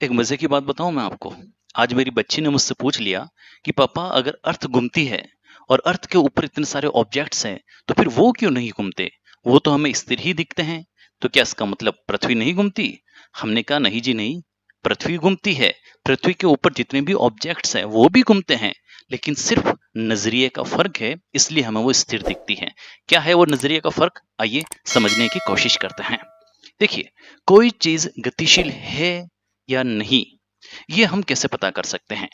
एक मजे की बात बताऊं मैं आपको। आज मेरी बच्ची ने मुझसे पूछ लिया कि पापा अगर अर्थ घूमती है और अर्थ के ऊपर इतने सारे ऑब्जेक्ट्स हैं तो फिर वो क्यों नहीं घूमते। वो तो हमें स्थिर ही दिखते हैं। तो क्या इसका मतलब पृथ्वी नहीं घूमती। हमने कहा नहीं जी नहीं। पृथ्वी घूमती है। पृथ्वी के ऊपर जितने भी ऑब्जेक्ट्स हैं वो भी घूमते हैं। लेकिन सिर्फ नजरिए का फर्क है, इसलिए हमें वो स्थिर दिखती है। क्या है वो नजरिए का फर्क, आइए समझने की कोशिश करते हैं। देखिए, कोई चीज गतिशील है या नहीं, ये हम कैसे पता कर सकते हैं।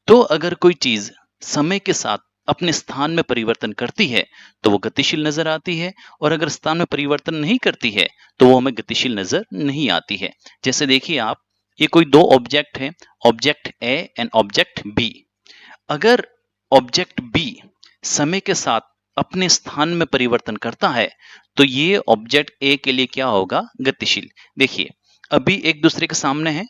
तो अगर कोई चीज समय के साथ अपने स्थान में परिवर्तन करती है तो वो गतिशील नजर आती है, और अगर स्थान में परिवर्तन नहीं करती है तो वो हमें गतिशील नजर नहीं आती है। जैसे देखिए आप, ये कोई दो ऑब्जेक्ट है, object A and object B. अगर ऑब्जेक्ट बी समय के साथ अपने स्थान में परिवर्तन करता है तो ये ऑब्जेक्ट ए के लिए क्या होगा, गतिशील। देखिए, अभी एक दूसरे के सामने है,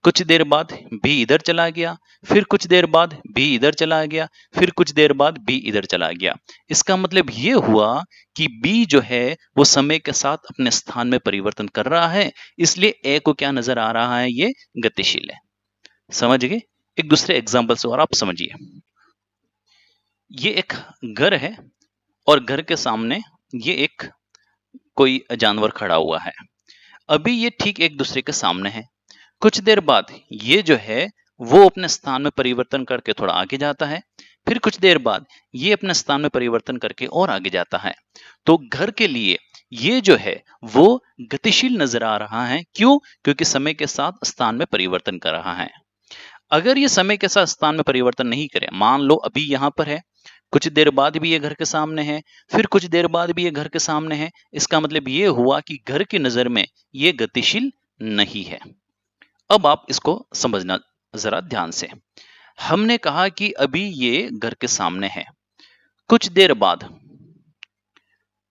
कुछ देर बाद बी इधर चला गया, फिर कुछ देर बाद बी इधर चला गया, फिर कुछ देर बाद बी इधर चला गया। इसका मतलब ये हुआ कि बी जो है वो समय के साथ अपने स्थान में परिवर्तन कर रहा है, इसलिए ए को क्या नजर आ रहा है, ये गतिशील है। समझ गए। एक दूसरे एग्जाम्पल से और आप समझिए। ये एक घर है और घर के सामने ये एक कोई जानवर खड़ा हुआ है। अभी ये ठीक एक दूसरे के सामने है। कुछ देर बाद ये जो है वो अपने स्थान में परिवर्तन करके थोड़ा आगे जाता है, फिर कुछ देर बाद ये अपने स्थान में परिवर्तन करके और आगे जाता है। तो घर के लिए ये जो है वो गतिशील नजर आ रहा है। क्यों? क्योंकि समय के साथ स्थान में परिवर्तन कर रहा है। अगर ये समय के साथ स्थान में परिवर्तन नहीं करे, मान लो अभी यहाँ पर है, कुछ देर बाद भी ये घर के सामने है, फिर कुछ देर बाद भी ये घर के सामने है, इसका मतलब ये हुआ कि घर की नजर में ये गतिशील नहीं है। अब आप इसको समझना जरा ध्यान से। हमने कहा कि अभी ये घर के सामने है, कुछ देर बाद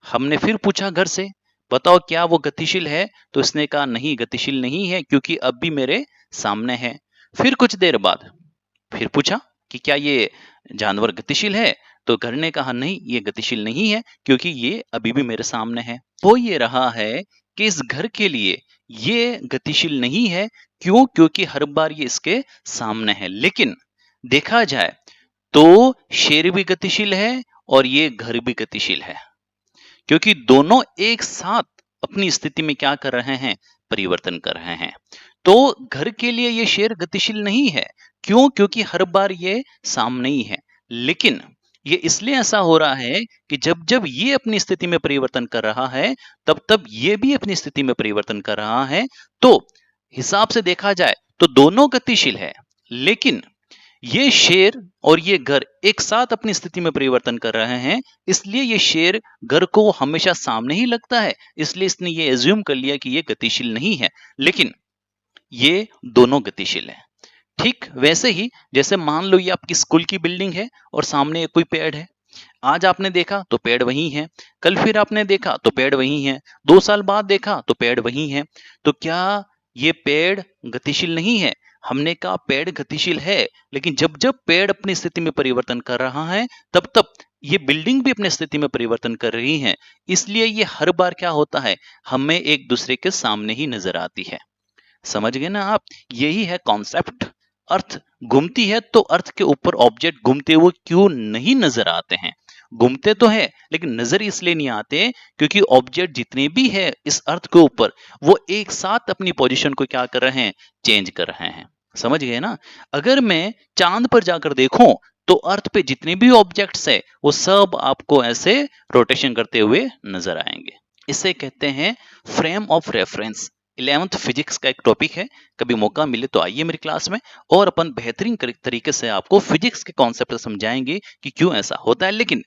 हमने फिर पूछा घर से, बताओ क्या वो गतिशील है, तो इसने कहा नहीं, गतिशील नहीं है क्योंकि अब भी मेरे सामने है। फिर कुछ देर बाद फिर पूछा कि क्या ये जानवर गतिशील है, तो घर ने कहा नहीं, ये गतिशील नहीं है क्योंकि ये अभी भी मेरे सामने है। हो ये रहा है कि इस घर के लिए ये गतिशील नहीं है। क्यों? क्योंकि हर बार ये इसके सामने है। लेकिन देखा जाए तो शेर भी गतिशील है और ये घर भी गतिशील है, क्योंकि दोनों एक साथ अपनी स्थिति में क्या कर रहे हैं, परिवर्तन कर रहे हैं। तो घर के लिए ये शेर गतिशील नहीं है। क्यों? क्योंकि हर बार ये सामने ही है। लेकिन ये इसलिए ऐसा हो रहा है कि जब जब ये अपनी स्थिति में परिवर्तन कर रहा है तब तब ये भी अपनी स्थिति में परिवर्तन कर रहा है। तो हिसाब से देखा जाए तो दोनों गतिशील है, लेकिन ये शेर और ये घर एक साथ अपनी स्थिति में परिवर्तन कर रहे हैं, इसलिए ये शेर घर को हमेशा सामने ही लगता है, इसलिए इसने ये एज्यूम कर लिया कि ये गतिशील नहीं है। लेकिन ये दोनों गतिशील है। ठीक वैसे ही जैसे मान लो ये आपकी स्कूल की बिल्डिंग है और सामने कोई पेड़ है। आज आपने देखा तो पेड़ वही है, कल फिर आपने देखा तो पेड़ वही है, 2 साल बाद देखा तो पेड़ वही है। तो क्या ये पेड़ गतिशील नहीं है? हमने कहा पेड़ गतिशील है, लेकिन जब जब पेड़ अपनी स्थिति में परिवर्तन कर रहा है तब तब ये बिल्डिंग भी अपनी स्थिति में परिवर्तन कर रही है। इसलिए ये हर बार क्या होता है, हमें एक दूसरे के सामने ही नजर आती है। समझ गए ना आप? यही है कॉन्सेप्ट। अर्थ घूमती है तो अर्थ के ऊपर ऑब्जेक्ट घूमते हुए क्यों नहीं नजर आते हैं? घूमते तो है लेकिन नजर इसलिए नहीं आते क्योंकि ऑब्जेक्ट जितने भी है इस अर्थ के ऊपर वो एक साथ अपनी पोजीशन को क्या कर रहे हैं, चेंज कर रहे हैं। समझ गए ना? अगर मैं चांद पर जाकर देखूं तो अर्थ पे जितने भी ऑब्जेक्ट्स है वो सब आपको ऐसे रोटेशन करते हुए नजर आएंगे। इसे कहते हैं frame of reference. 11th physics का एक टॉपिक है। कभी मौका मिले तो आइए मेरी क्लास में, और अपन बेहतरीन तरीके से आपको फिजिक्स के कॉन्सेप्ट समझाएंगे कि क्यों ऐसा होता है। लेकिन